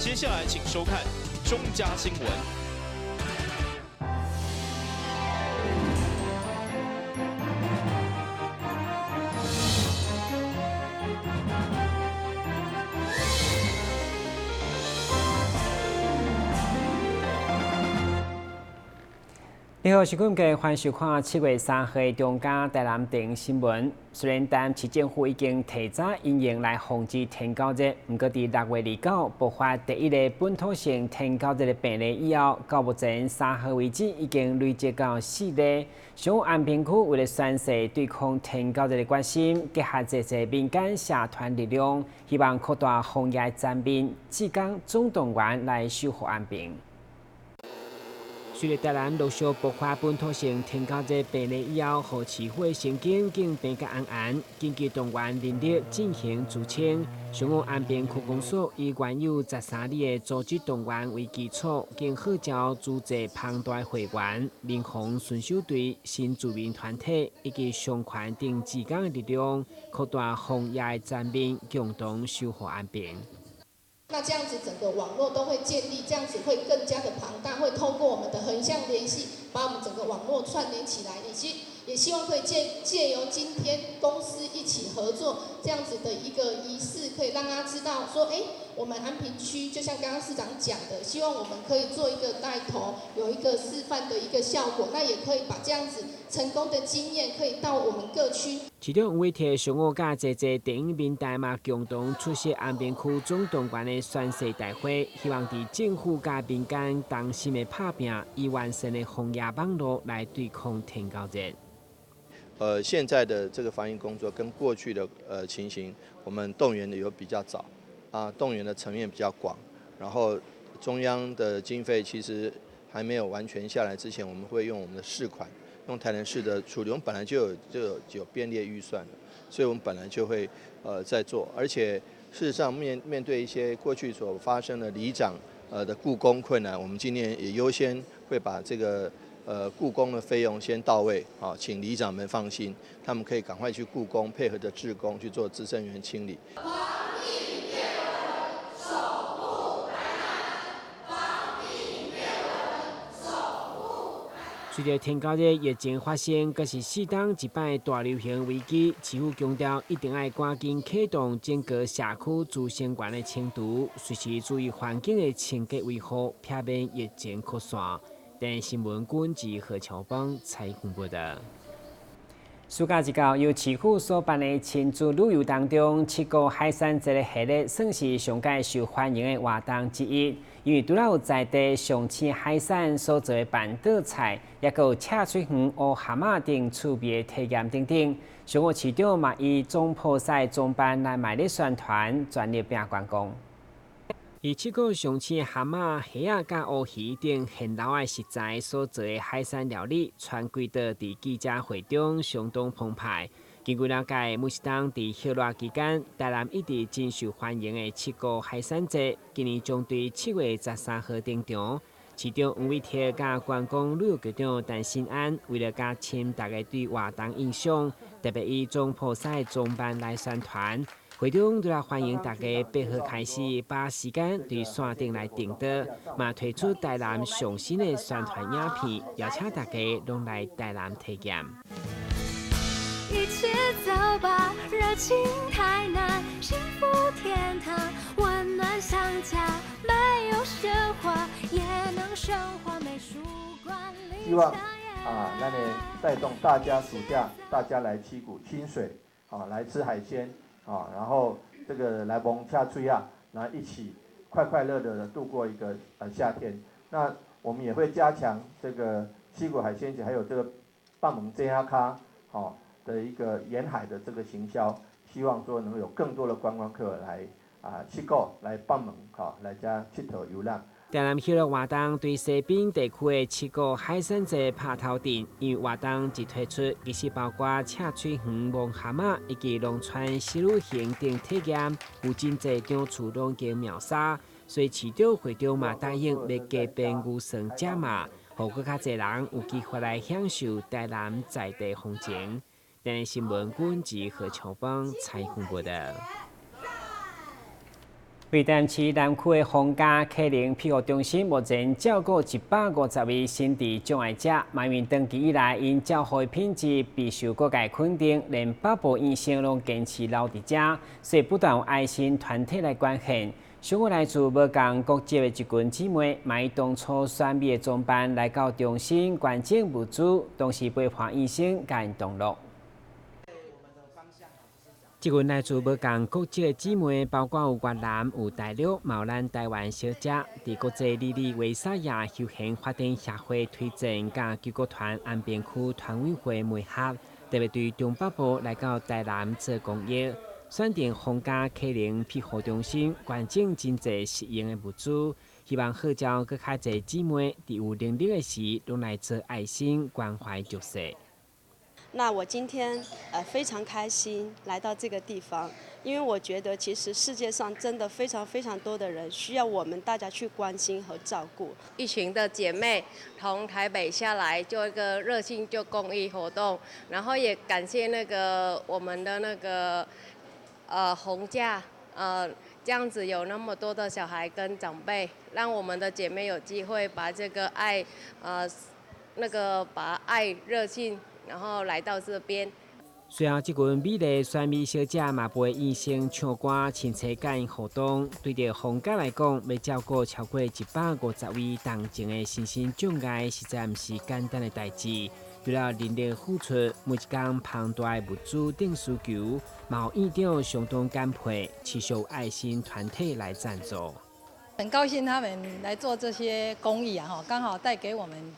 接下来请收看中嘉新闻。你好，是观众欢迎收看7月3号的中嘉台南电新闻。虽然台南市政府已经提早因应来防止天狗热，不过伫6月29爆发第一个本土性天狗热的病例以后，到目前3号为止已经累积到4例。上午安平区为了宣示对抗天狗热的决心，结合这些民间社团力量，希望扩大防疫产面，志工总动员来守护安平。随着台南陆续爆发本土性天狗热病例以后，和市府的神经竟变甲安安，紧急动员人力进行驻清。上午安平区公所以原有13里的组织动员为基础，经号召组织庞大会员、民防巡守队、新住民团体以及上环等志工的力量，扩大防疫的层面，共同守护安平。那这样子整个网络都会建立，这样子会更加的庞大，会透过我们的横向联系，把我们整个网络串联起来。也希望可以借由今天公司一起合作这样子的一个仪式，可以让大家知道说，我们安平区就像刚刚市长讲的，希望我们可以做一个带头，有一个示范的一个效果，那也可以把这样子成功的经验可以到我们各区。市长吴伟摕上午甲这电影民代嘛共同出席安平区总动员的宣誓大会，希望伫政府甲民间同心的拍拼，以完善的防疫网络来对抗天狗热。现在的这个防疫工作跟过去的情形，我们动员的有比较早，动员的层面比较广，然后中央的经费其实还没有完全下来之前，我们会用我们的市款，用台南市的处理，我们本来就有编列预算的，所以我们本来就会在做，而且事实上面对一些过去所发生的里长的雇工困难，我们今年也优先会把这个雇工的费用先到位，请里长们放心，他们可以赶快去雇工，配合着志工去做资生源清理。随着天狗热疫情发生，更是适当一摆大流行危机，市府强调一定要赶紧启动整个社区自生源的清除，随时注意环境的清洁维护，避免疫情扩散。电新闻管及何乔邦采访报道。暑假一到，由市府所办的亲子旅游当中，7个海产节的系列算是上界受欢迎的活动之一。因为除了有在地上青海产所做的板凳菜，也有赤水鱼、乌蛤蟆等趣味的体验等等。上午市长嘛以总铺赛总办来卖力宣传，全力拼观光。以7个上青的蛤蟆、虾仔、甲乌鱼等现捞的食材所做的海产料理，全柜岛伫记者会中相当澎湃。根据了解，每是当伫休热期间，台南一直真受欢迎的7个海产节，今年将对7月13号登场。市长吴伟摕甲观光旅游局长陈新安，为了加深大家对活动印象，特别以总铺赛总办来宣传。会中除了欢迎大家8号开始把时间对线顶来定得，嘛推出台南上新的宣传影片，邀请大家拢来台南体验。一起走吧，热情台南，幸福天堂，温暖像家，没有喧哗，也能生活美术馆里。希望那里带动大家暑假大家来七股清水来吃海鲜然后这个来蒙恰吹然后一起快快乐乐的度过一个夏天。那我们也会加强这个七股海鲜节，还有这个棒蒙这亚咖的一个沿海的这个行销，希望说能有更多的观光客来七股来棒蒙来加佚佗游览。台南休热活动对西滨地区的7个海产节拍头阵，因为活动只推出其实包括赤水鱼、乌蛤蟆以及龙川丝路行等体验，有真侪场处拢经秒杀，所以市长会长嘛答应要加编预算加码，让更较侪人有机会来享受台南在地风情。台新闻管及何乔邦采访报道。惠丹市南区的皇家客灵庇护中心目前照顾150位心智障碍者，卖运登记以来，因照护品质备受各界肯定，连8部医生拢坚持留伫遮，所以不断有爱心团体来捐献。小我来自无共国籍的一群姊妹，买当初选美的装扮来到中心捐赠物资，同时陪伴医生甲因同乐。这群来自无共国籍的姊妹，包括有越南、有大陆、有咱台湾小姐，伫国际里里维萨亚休闲发展协会推荐甲救国团安边区团委会媒合，特别对中北部来到台南做公益，选定皇家客灵庇护中心捐赠真侪实用的物资，希望号召更较侪姊妹伫有能力的时，拢来做爱心关怀弱势。那我今天非常开心来到这个地方，因为我觉得其实世界上真的非常非常多的人需要我们大家去关心和照顾。一群的姐妹从台北下来做一个热心就公益活动，然后也感谢我们的红架这样子有那么多的小孩跟长辈，让我们的姐妹有机会把这个爱把爱热心。然后来到这边。随后，这群美丽选美小姐嘛陪医生唱歌、亲切甲因互动。对着皇家来讲，要照顾超过150位同情的身心障碍，实在毋是简单的代志。除了人力付出，每一天庞大的物资等需求，嘛有院长相当感佩，持续爱心团体来赞助。很高兴他们来做这些公益啊，刚好带给我们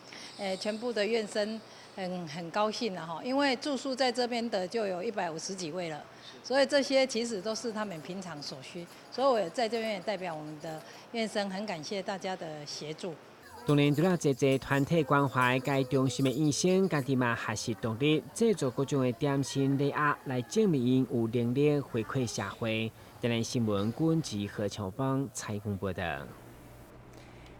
全部的院生。很高兴的哈，因为住宿在这边的就有150几位了，所以这些其实都是他们平常所需，所以我也在这边也代表我们的院生，很感谢大家的协助。当然，除了这团体关怀，该中心的医生家己嘛学习独立，制作各种的点心礼盒来证明因有能力回馈社会。当然，新闻管制何乔邦采访报道。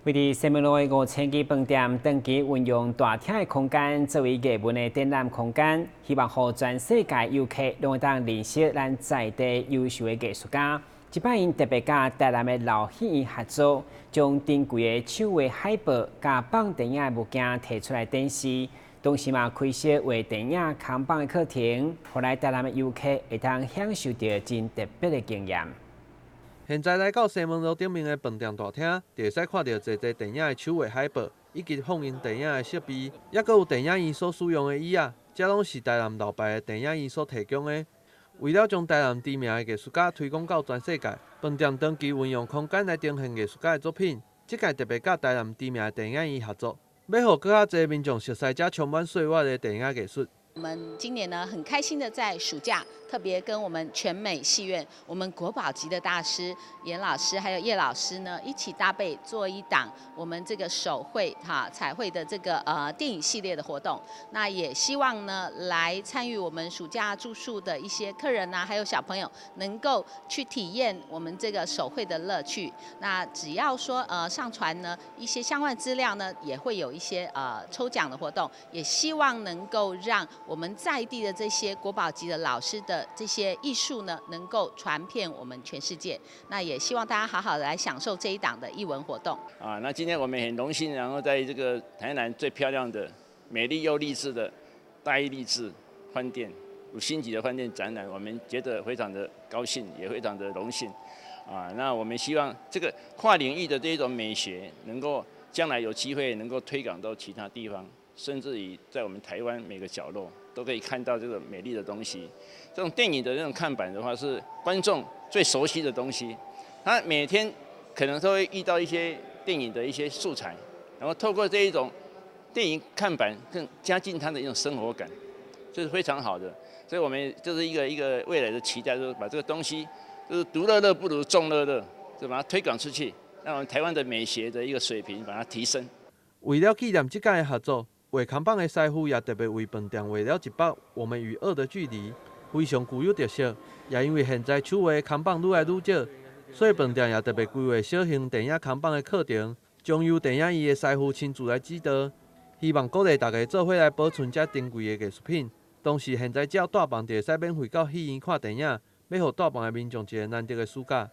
为伫西门路的5000间饭店长期运用大厅的空间作为艺文的展览空间，希望让全世界游客拢会当认识咱在地优秀的艺术家。这摆因特别甲台南的老戏院合作，将珍贵的手绘海报甲放电影的物件摕出来展示，同时嘛开设画电影扛棒的课程，互来台南的游客会当享受到真特别的经验。现在来到西门路顶面的饭店大厅，就会使看到侪电影的手绘海报，以及放映电影的设备，也佫有电影院所使用的椅仔，这拢是台南老牌的电影院所提供的。为了将台南知名的艺术家推广到全世界，饭店长期运用空间来呈现艺术家的作品。这届特别甲台南知名的电影院合作，要让更较侪民众熟悉这充满岁月的电影艺术。我们今年呢很开心的在暑假，特别跟我们全美戏院，我们国宝级的大师严老师还有叶老师呢一起搭配做一档我们这个手绘彩绘的这个电影系列的活动。那也希望呢来参与我们暑假住宿的一些客人还有小朋友能够去体验我们这个手绘的乐趣。那只要说上传呢一些相关资料呢，也会有一些抽奖的活动，也希望能够让我们在地的这些国宝级的老师的这些艺术呢，能够传遍我们全世界。那也希望大家好好的来享受这一档的艺文活动。那今天我们很荣幸，然后在这个台南最漂亮的、美丽又励志的大义励志饭店5星级的饭店展览，我们觉得非常的高兴，也非常的荣幸。那我们希望这个跨领域的这种美学，能够将来有机会能够推广到其他地方。甚至于在我们台湾每个角落都可以看到这个美丽的东西。这种电影的这种看板的话，是观众最熟悉的东西。他每天可能都会遇到一些电影的一些素材，然后透过这一种电影看板，更加进他的一种生活感，这是非常好的。所以我们就是一个未来的期待，就是把这个东西，就是独乐乐不如众乐乐，就把它推广出去，让我们台湾的美学的一个水平把它提升。为了纪念这届的合作，画扛棒的师傅也特别为饭店画了一幅我们与恶的距离，非常具有特色。也因为现在手画的扛棒愈来愈少，所以饭店也特别规划小型电影扛棒的课程，将由电影院的师傅亲自来指导，希望鼓励大家做伙来保存这珍贵的艺术品。同时，现在只要带房就会使免费到戏院看电影，要予带房的民众一个难得的暑假。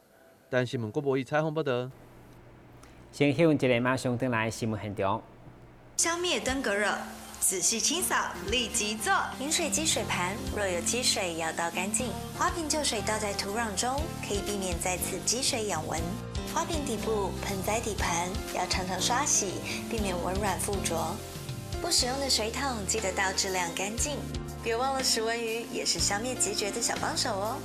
台新闻郭博义采访报道。先休一个，马上回来新闻现场。消灭登革热，仔细清扫，立即做。饮水机水盘若有积水，要倒干净。花瓶旧水倒在土壤中，可以避免再次积水养蚊。花瓶底部、盆栽底盘要常常刷洗，避免蚊卵附着。不使用的水桶记得倒质量干净。别忘了食蚊鱼也是消灭孑孓的小帮手哦。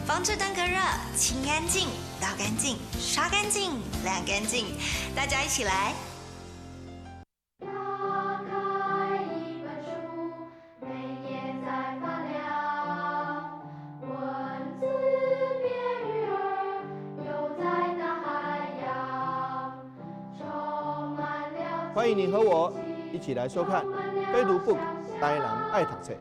防治登革热，清干净、倒干净、刷干净、晾干净，大家一起来。欢迎您和我一起来收看《非读 book》台南爱读册。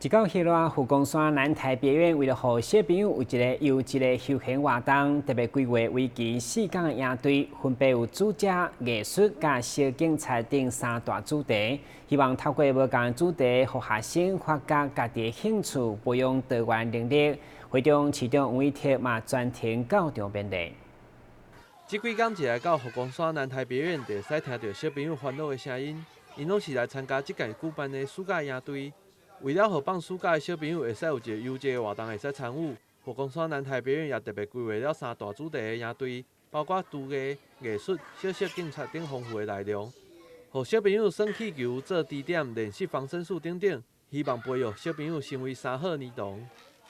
一到迄落，湖光山南台别院为了让小朋友有一个休闲活动，特别规划为期4天的营队，分别有主食、艺术、甲小警察等3大主题。希望透过无同主题，让学生发掘家己的兴趣，培养多元能力。会中市长王伟霆嘛专程到场面对。这几天一来到湖光山南台别院，就会使听到小朋友烦恼的声音，因拢是来参加这届举办的暑假营队。为了让放暑假的小朋友会使有一个优质的活动会使参与，湖光山南台北院也特别规划了3大主题的营队，包括厨艺、艺术、小小警察等丰富的内容，让小朋友耍气球、做地点、练习防身术等等，希望培育小朋友成为3好儿童。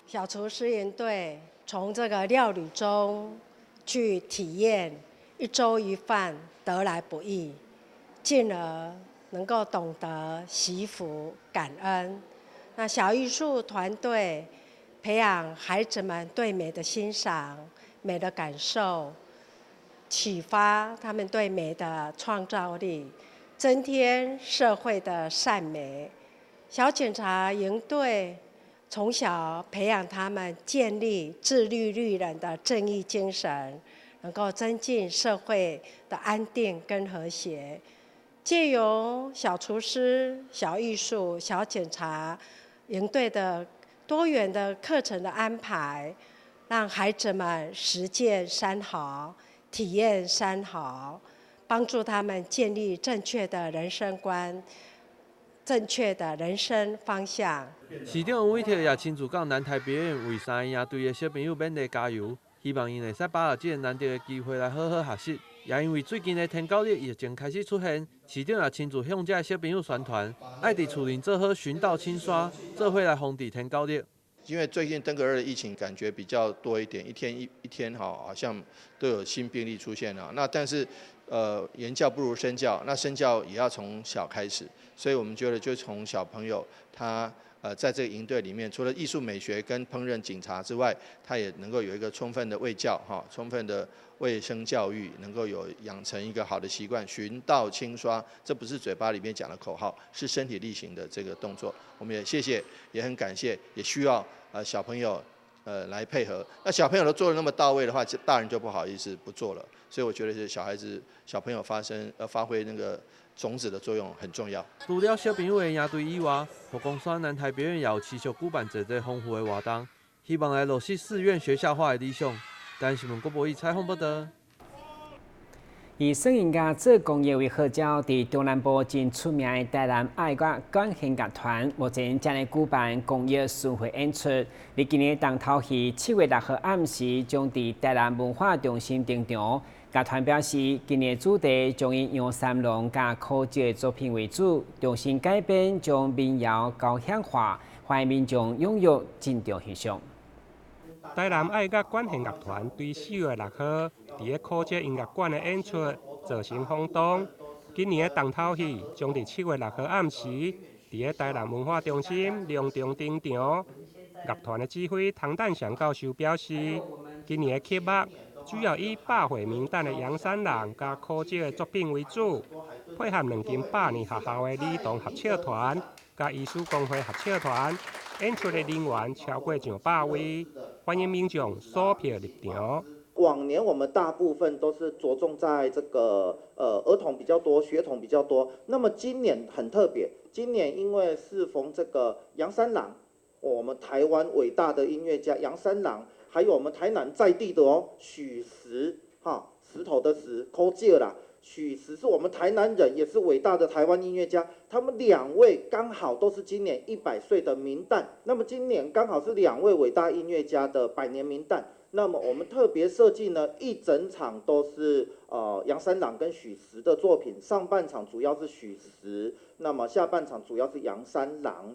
小厨师营队从这个料理中去体验一粥一饭得来不易，进而能够懂得惜福感恩。那小艺术团队培养孩子们对美的欣赏、美的感受，启发他们对美的创造力，增添社会的善美。小警察营队从小培养他们建立自律律人的正义精神，能够增进社会的安定跟和谐。借由小厨师、小艺术、小检察营队的多元的课程的安排，让孩子们实践3好、体验3好，帮助他们建立正确的人生观、正确的人生方向。市长王伟霆也亲自到南台别院为3个营队的小朋友勉励加油，希望因会使把握这个难得的机会来好好学习。也因为最近的天狗日疫情开始出现，市长也亲自向这小朋友宣传，爱伫厝内做好巡倒清刷，做伙来防治天狗日。因为最近登革热的疫情感觉比较多一点，一天好像都有新病例出现了。那但是言教不如身教，那身教也要从小开始，所以我们觉得就从小朋友他在这个营队里面，除了艺术美学跟烹饪警察之外，他也能够有一个充分的卫教充分的卫生教育，能够养成一个好的习惯，巡倒清刷，这不是嘴巴里面讲的口号，是身体力行的这个动作。我们也谢谢，也很感谢，也需要小朋友来配合。那小朋友都做得那么到位的话，大人就不好意思不做了。所以我觉得是小朋友发挥那个种子的作用很重要。除了小朋友的营队以外，湖光山南台别院也有持续举办一个丰富的活动，希望来落实寺院学校化的理想。台新闻郭博义采访报道。以摄影家做工业为号召，伫中南部真出名的台南爱国管弦乐团，目前正在举办工业巡回演出。伫今年重头戏7月6号暗时，将伫台南文化中心登场。乐团表示，今年主题将以杨三郎甲柯基的作品为主，重新改编，将民谣高响化，欢迎民众踊跃进场欣赏。台南爱乐管弦乐团对4月6号伫柯基音乐馆的演出造成轰动。今年的重头戏将伫7月6号暗时伫台南文化中心隆重登场。乐团的指挥唐旦祥教授表示，今年的曲目主要以百岁名旦的杨三郎甲柯基的作品为主，配合2间百年学校的女童合唱团甲艺术工会合唱团，演出的人员超过100位。欢迎民众索票入场。往年我们大部分都是着重在这个儿童比较多，学童比较多。那么今年很特别，今年因为适逢这个杨三郎，我们台湾伟大的音乐家杨三郎，还有我们台南在地的许石，石头的石，抠借啦。许石是我们台南人，也是伟大的台湾音乐家。他们2位刚好都是今年100岁的冥诞，那么今年刚好是2位伟大音乐家的100年冥诞。那么我们特别设计呢，一整场都是杨三郎跟许石的作品，上半场主要是许石，那么下半场主要是杨三郎。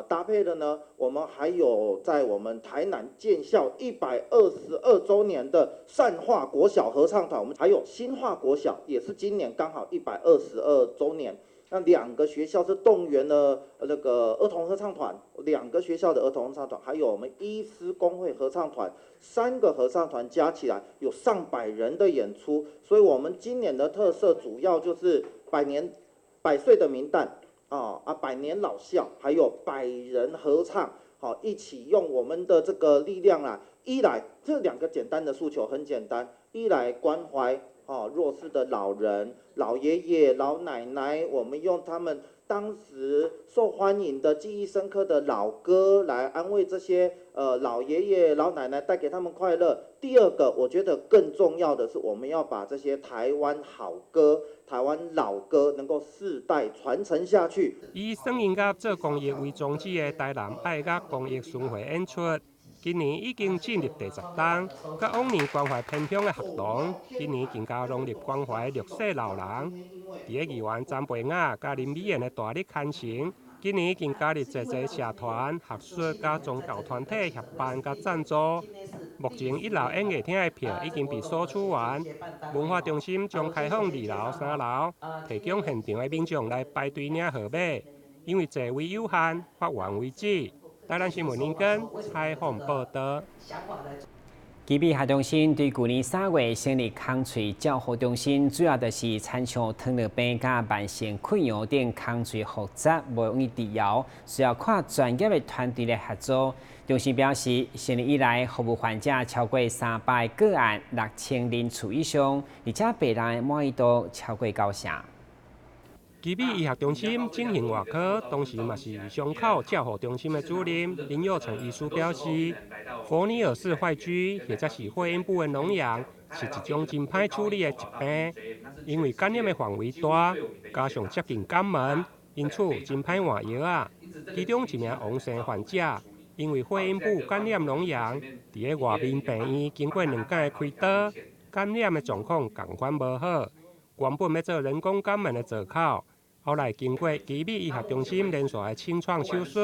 搭配的呢，我们还有在我们台南建校122周年的善化国小合唱团，我们还有新化国小，也是今年刚好122周年。那2个学校是动员了那个儿童合唱团，2个学校的儿童合唱团，还有我们医师工会合唱团，3个合唱团加起来有上百人的演出。所以我们今年的特色主要就是100岁的冥诞，100年老校，还有100人合唱，一起用我们的这个力量啦，一来这2个简单的诉求很简单，一来关怀弱势的老人、老爷爷、老奶奶，我们用他们当时受欢迎的、记忆深刻的老歌来安慰这些老爷爷、老奶奶，带给他们快乐。第2个，我觉得更重要的是，我们要把这些台湾好歌、台湾老歌能够世代传承下去。以算音乐做公益为宗旨的台南爱乐公益巡回演出，今年已经进入第10档，甲往年关怀偏乡的学童，今年更加融入关怀弱势老人。伫个议员詹培雅甲林美妍的大力牵成，今年已经加入侪社团、学术甲宗教团体协办甲赞助。目前1楼演艺厅的票已经被索取完，文化中心将开放2楼、3楼，提供现场的民众来排队领号码，因为座位有限，发完为止。台南新闻林根采访报道。基比下中心对去年3月成立空嘴照护中心，主要就是参照糖尿病甲慢性溃疡等空嘴复杂无容易治疗，需要靠专业的团队来合作。中心表示，成立以来服务患者超过300个案，6000人次以上，而且病人的满意度超过90%。基比医学中心进行外科，同时嘛是伤口照护中心的主任林佑成医师表示，佛尼尔氏坏疽或者是会阴部的脓疡，是一种真歹处理的疾病，因为感染的范围大，加上接近肛门，因此真歹换药啊。其中一名王姓患者，因为会阴部感染脓疡，伫个外面病院经过2间的开刀，感染的状况同款无好，原本要做人工肛门的造口。后来经过基比医学中心连续的清创手术，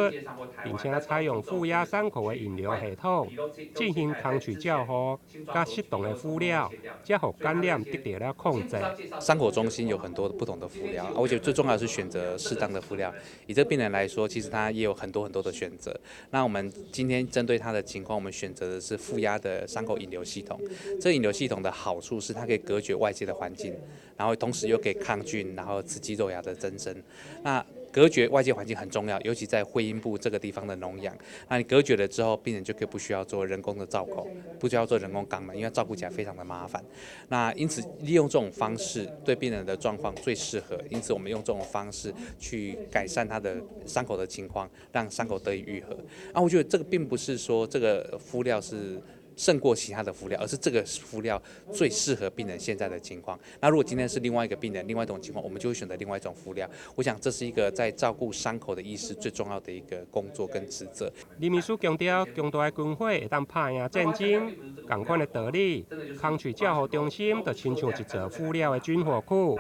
并且采用负压伤口的引流系统进行空嘴照护，加适当的敷料，才让感染得到了控制。伤口中心有很多不同的敷料，我觉得最重要的是选择适当的敷料。以这个病人来说，其实他也有很多的选择。那我们今天针对他的情况，我们选择的是负压的伤口引流系统。这引流系统的好处是它可以隔绝外界的环境，然后同时又可以抗菌，然后刺激肉芽的增生。那隔绝外界环境很重要，尤其在会阴部这个地方的脓疡。那你隔绝了之后，病人就可以不需要做人工的造口，不需要做人工肛门，因为照顾起来非常的麻烦。那因此利用这种方式对病人的状况最适合，因此我们用这种方式去改善他的伤口的情况，让伤口得以愈合。我觉得这个并不是说这个敷料是胜过其他的敷料，而是这个敷料最适合病人现在的情况。那如果今天是另外一个病人，另外一种情况，我们就会选择另外一种敷料。我想这是一个在照顾伤口的医师最重要的一个工作跟职责。林秘书强调，强大的军火会当拍赢战争，同款的道理，空嘴照护中心就亲像一座敷料的军火库，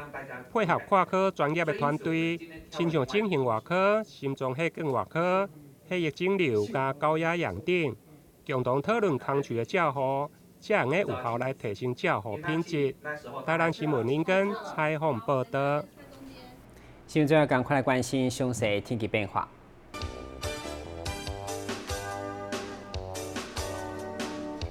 配合跨科专业的团队，亲像整形外科、心脏血管外科、血液肿瘤加高压氧等。共同讨论空嘴的照护，才能有效来提升照护品质。台南新闻林根采访报道。新闻最后赶快来关心详细天气变化。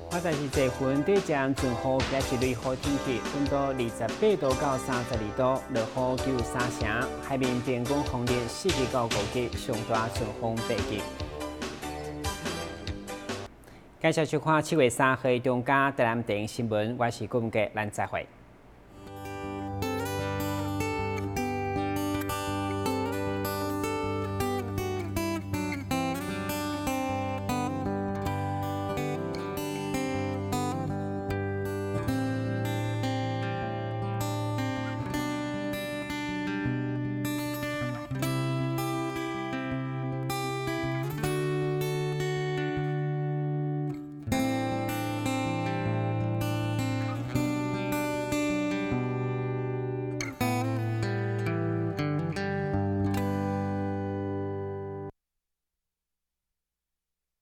现在是7分，对将准好开始类好天气，温度28度到32度，落雨93成，海面电光风力4级到5级，上大阵风8级。感谢收看7月3号中嘉台南电影新闻，我是顾文杰，咱再会。